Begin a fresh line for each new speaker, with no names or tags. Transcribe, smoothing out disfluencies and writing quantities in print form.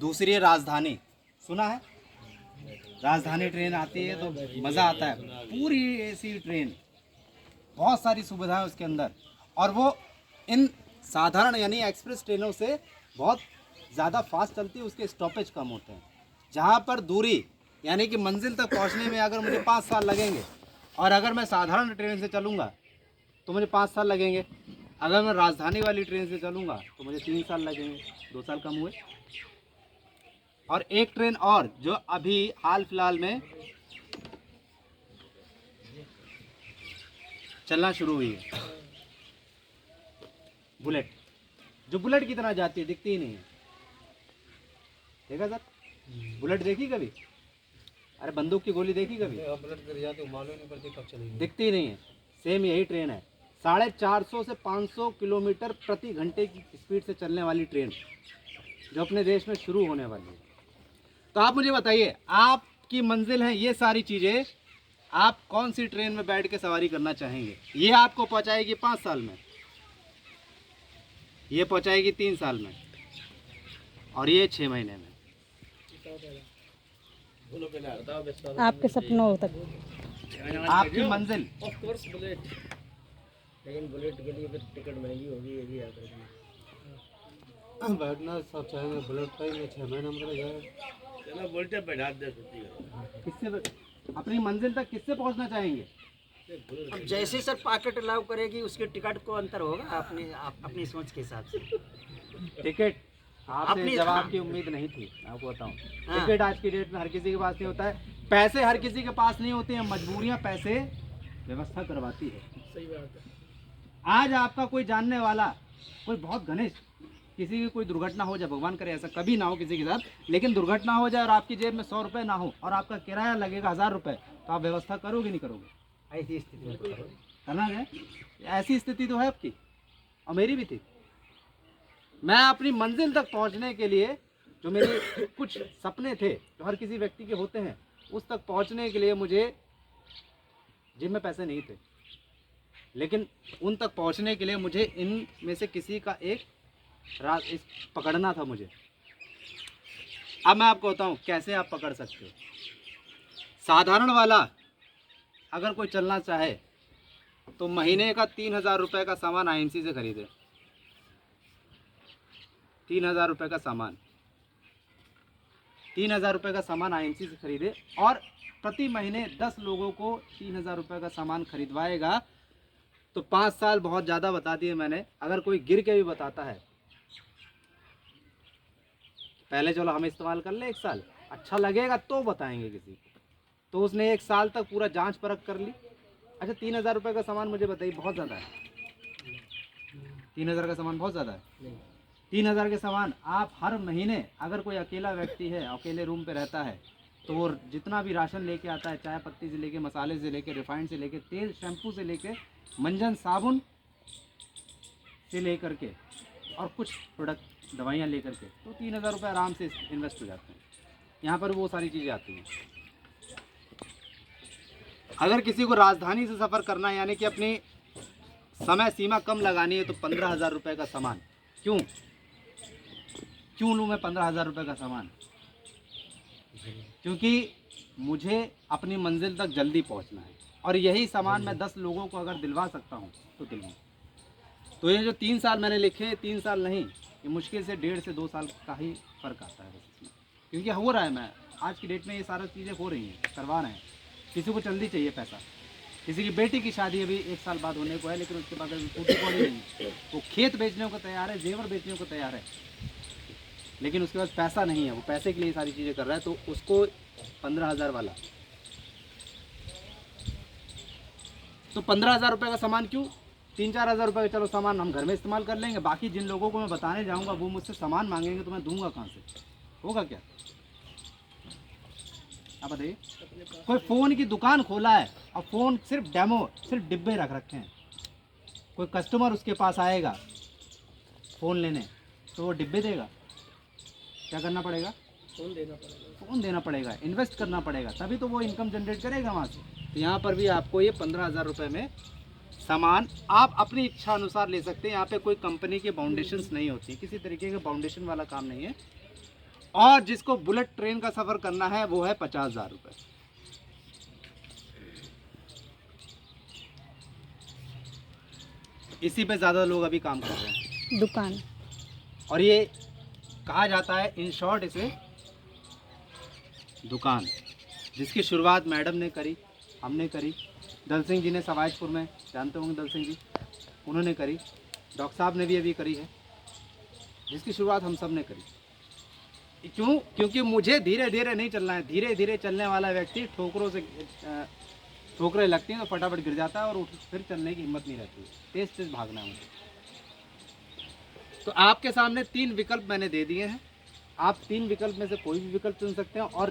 दूसरी है राजधानी, सुना है? राजधानी ट्रेन आती है तो मज़ा आता है, पूरी एसी ट्रेन, बहुत सारी सुविधाएं उसके अंदर, और वो इन साधारण यानी एक्सप्रेस ट्रेनों से बहुत ज़्यादा फास्ट चलती है, उसके स्टॉपेज कम होते हैं। जहाँ पर दूरी यानी कि मंजिल तक पहुँचने में अगर मुझे 5 साल लगेंगे, और अगर मैं साधारण ट्रेन से चलूँगा तो मुझे 5 साल लगेंगे, अगर मैं राजधानी वाली ट्रेन से चलूँगा तो मुझे 3 साल लगेंगे, 2 साल कम हुए। और एक ट्रेन और जो अभी हाल फिलहाल में चलना शुरू हुई है, बुलेट, जो बुलेट की तरह जाती है, दिखती ही नहीं है। देखा सर, बुलेट देखी कभी? अरे बंदूक की गोली देखी कभी?
बुलेट गिर जाती मालूम नहीं पड़ती कब चलेगी,
दिखती ही नहीं है। सेम यही ट्रेन है, 450 से 500 किलोमीटर प्रति घंटे की स्पीड से चलने वाली ट्रेन जो अपने देश में शुरू होने वाली है। तो आप मुझे बताइए, आपकी मंजिल है ये सारी चीज़ें, आप कौन सी ट्रेन में बैठ के सवारी करना चाहेंगे? ये आपको पहुंचाएगी 5 साल में, ये पहुंचाएगी 3 साल में, और ये 6 महीने में।
आपके सपनों तक
आपकी मंजिल।
ऑफ कोर्स बुलेट, लेकिन बुलेट के लिए फिर टिकट महंगी होगी, ये भी याद रखिए। बैठना सब चाहेंगे बुलेट पे, में 6 महीने में जाए चलो बुलेट पे बैठा दे सकती है।
किससे अपनी मंजिल तक किससे पहुंचना चाहेंगे?
अब जैसे सर पॉकेट अलाउ करेगी उसके टिकट को अंतर होगा अपनी सोच के हिसाब से।
टिकट आपसे
अपनी-
जवाब की उम्मीद नहीं थी, मैं आपको बताऊं।
हाँ।
टिकट आज की डेट में हर किसी के पास नहीं होता है, पैसे हर किसी के पास नहीं होते हैं, मजबूरियां पैसे व्यवस्था करवाती है।
सही बात है।
आज आपका कोई जानने वाला, कोई बहुत घनिष्ठ, किसी की कोई दुर्घटना हो जाए, भगवान करे ऐसा कभी ना हो किसी के साथ, लेकिन दुर्घटना हो जाए और आपकी जेब में 100 रुपये ना हो और आपका किराया लगेगा 1000 रुपये, तो आप व्यवस्था करोगे नहीं करोगे?
ऐसी स्थिति में
करना है। ऐसी स्थिति तो है आपकी, और मेरी भी थी। मैं अपनी मंजिल तक पहुंचने के लिए, जो मेरे कुछ सपने थे जो हर किसी व्यक्ति के होते हैं, उस तक पहुंचने के लिए मुझे जेब में पैसे नहीं थे, लेकिन उन तक पहुंचने के लिए मुझे इन में से किसी का एक इस पकड़ना था मुझे। अब मैं आपको बताऊं कैसे आप पकड़ सकते हो। साधारण वाला अगर कोई चलना चाहे तो महीने का 3000 रुपये का सामान आईएमसी से खरीदे। 3000 रुपये का सामान, 3000 रुपये का सामान आईएमसी से खरीदे, और प्रति महीने 10 लोगों को 3000 रुपये का सामान खरीदवाएगा तो 5 साल बहुत ज़्यादा बता दिए मैंने। अगर कोई गिर के भी बताता है, पहले चलो हम इस्तेमाल कर ले 1 साल, अच्छा लगेगा तो बताएंगे किसी को, तो उसने 1 साल तक पूरा जांच परख कर ली। अच्छा 3000 रुपये का सामान मुझे बताइए, बहुत ज़्यादा है? 3000 का सामान बहुत ज़्यादा है? 3000 के सामान आप हर महीने, अगर कोई अकेला व्यक्ति है, अकेले रूम पे रहता है, तो वो जितना भी राशन लेके आता है, चाय पत्ती से लेके, मसाले से लेके, रिफाइंड से लेके, तेल शैम्पू से लेके, मंजन साबुन से लेकर के, और कुछ प्रोडक्ट दवाइयाँ लेकर के, तो 3000 रुपये आराम से इन्वेस्ट हो जाते हैं। यहाँ पर वो सारी चीज़ें आती हैं। अगर किसी को राजधानी से सफ़र करना है, यानी कि अपनी समय सीमा कम लगानी है, तो 15,000 रुपये का सामान। क्यों लूँ मैं 15,000 रुपये का सामान? क्योंकि मुझे अपनी मंजिल तक जल्दी पहुंचना है, और यही सामान मैं 10 लोगों को अगर दिलवा सकता हूं तो दिलवाऊँ। तो ये जो 3 साल मैंने लिखे, 3 साल नहीं, ये मुश्किल से 1.5 से 2 साल का ही फ़र्क आता है बस इसमें। क्योंकि हो रहा है, मैं आज की डेट में ये सारी चीज़ें हो रही हैं, करवा रहे हैं। किसी को जल्दी चाहिए पैसा, किसी की बेटी की शादी अभी 1 साल बाद होने को है, लेकिन उसके बाद अभी टूटी पड़ी नहीं है, वो खेत बेचने को तैयार है, जेवर बेचने को तैयार है, लेकिन उसके पास पैसा नहीं है, वो पैसे के लिए सारी चीज़ें कर रहा है, तो उसको 15,000 वाला, तो 15,000 रुपये का सामान क्यों? 3-4 हज़ार रुपये का चलो सामान हम घर में इस्तेमाल कर लेंगे, बाकी जिन लोगों को मैं बताने जाऊंगा वो मुझसे सामान मांगेंगे तो मैं दूंगा कहाँ से? होगा क्या? आप बताइए। कोई फ़ोन की दुकान खोला है और फ़ोन सिर्फ डेमो, सिर्फ डिब्बे रख रखे हैं, कोई कस्टमर उसके पास आएगा फ़ोन लेने तो वो डिब्बे देगा? क्या करना पड़ेगा?
फ़ोन देना पड़ेगा,
फ़ोन देना पड़ेगा, इन्वेस्ट करना पड़ेगा, तभी तो वो इनकम जनरेट करेगा वहाँ से। तो यहाँ पर भी आपको ये 15,000 रुपये में सामान आप अपनी इच्छा अनुसार ले सकते हैं। यहाँ पे कोई कंपनी की बाउंडेशंस नहीं होती, किसी तरीके के बाउंडेशन वाला काम नहीं है। और जिसको बुलेट ट्रेन का सफ़र करना है वो है 50,000 रुपये। इसी पे ज़्यादा लोग अभी काम कर रहे हैं।
दुकान।
और ये कहा जाता है इन शॉर्ट इसे दुकान, जिसकी शुरुआत मैडम ने करी, हमने करी, दल सिंह जी ने सवाजपुर में, जानते होंगे दल सिंह जी, उन्होंने करी, डॉक्टर साहब ने भी अभी करी है, जिसकी शुरुआत हम सब ने करी। क्यों? क्योंकि मुझे धीरे धीरे नहीं चलना है। धीरे धीरे चलने वाला व्यक्ति ठोकरें लगती हैं तो फटाफट गिर जाता है और फिर चलने की हिम्मत नहीं रहती, तेज तेज भागना है मुझे। तो आपके सामने 3 विकल्प मैंने दे दिए हैं, आप 3 विकल्प में से कोई भी विकल्प चुन सकते हैं और